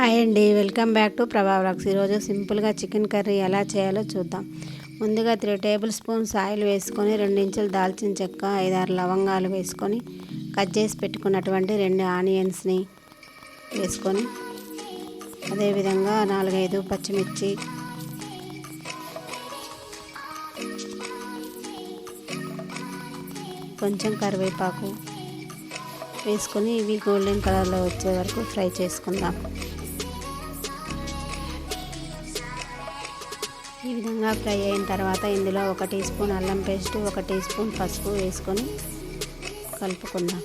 Hi అండి, welcome back to ప్రభా vlogs. ఈరోజు సింపుల్గా చికెన్ కర్రీ ఎలా చేయాలో చూద్దాం. ముందుగా 3 టేబుల్ స్పూన్స్ ఆయిల్ వేసుకొని 2 ఇంచులు దాల్చిన చెక్క, 5-6 లవంగాలు వేసుకొని కట్ చేసి పెట్టుకున్నటువంటి 2 ఆనియన్స్ని వేసుకొని, అదేవిధంగా 4-5 పచ్చిమిర్చి, కొంచెం కరివేపాకు వేసుకొని ఇవి గోల్డెన్ కలర్లో వచ్చే వరకు ఫ్రై చేసుకుందాం. ఈ విధంగా ఫ్రై అయిన తర్వాత ఇందులో 1 టీ స్పూన్ అల్లం పేస్ట్, 1 టీ స్పూన్ పసుపు వేసుకొని కలుపుకుందాం.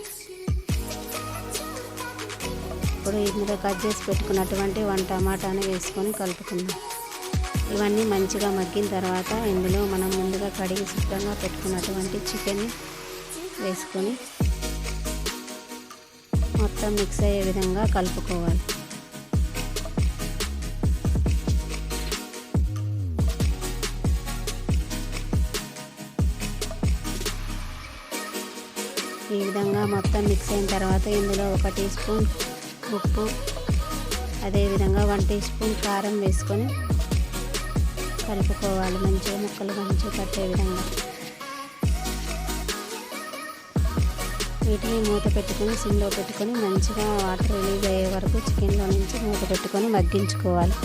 ఇప్పుడు ఇందులో కట్ చేసి పెట్టుకున్నటువంటి 1 టమాటాని వేసుకొని కలుపుకుందాం. ఇవన్నీ మంచిగా మగ్గిన తర్వాత ఇందులో మనం ముందుగా కడిగి శుభ్రంగా పెట్టుకున్నటువంటి చికెన్ని వేసుకొని మొత్తం మిక్స్ అయ్యే విధంగా కలుపుకోవాలి. ఈ విధంగా మొత్తం మిక్స్ అయిన తర్వాత ఇందులో 1 టీ స్పూన్ ఉప్పు, అదేవిధంగా 1 టీ స్పూన్ కారం వేసుకొని కలుపుకోవాలి. మంచిగా ముక్కలు మంచిగా పట్టే విధంగా వీటిని మూత పెట్టుకొని సిమ్లో పెట్టుకొని మంచిగా వాటర్ రిలీజ్ అయ్యే వరకు చికెన్లో నుంచి మూత పెట్టుకొని మగ్గించుకోవాలి.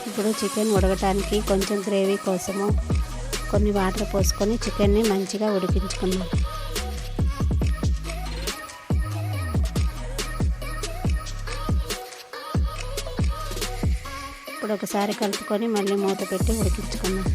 ఇప్పుడు చికెన్ ఉడకటానికి కొంచెం గ్రేవీ కోసము కొన్ని వాటర్ పోసుకొని చికెన్ని మంచిగా ఉడికించుకుందాం. ఇప్పుడు ఒకసారి కలుపుకొని మళ్ళీ మూత పెట్టి ఉడికించుకుందాం.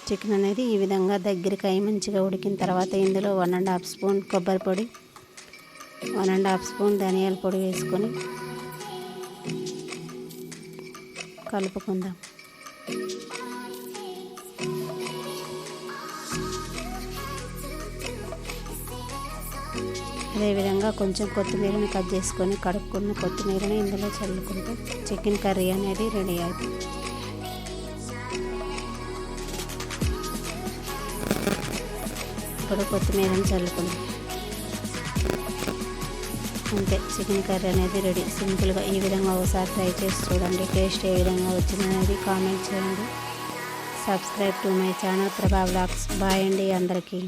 చికెన్ అనేది ఈ విధంగా దగ్గరికి అయి మంచిగా ఉడికిన తర్వాత ఇందులో 1.5 స్పూన్ కొబ్బరి పొడి, 1.5 స్పూన్ ధనియాల పొడి వేసుకొని కలుపుకుందాం. అదేవిధంగా కొంచెం కొత్తిమీరని కట్ చేసుకొని కడుక్కున్న కొత్తిమీరని ఇందులో చల్లుకుంటే చికెన్ కర్రీ అనేది రెడీ అవుతుంది. ఇప్పుడు కొత్తిమీరని చల్లుకుందాం. అంతే, చికెన్ కర్రీ అనేది రెడీ. సింపుల్గా ఈ విధంగా ఒకసారి ట్రై చేసి చూడండి. టేస్ట్ ఏ విధంగా వచ్చిందనేది కామెంట్ చేయండి. సబ్స్క్రైబ్ టు మై ఛానల్ ప్రభా వ్లాగ్స్. బాయ్ అండి అందరికీ.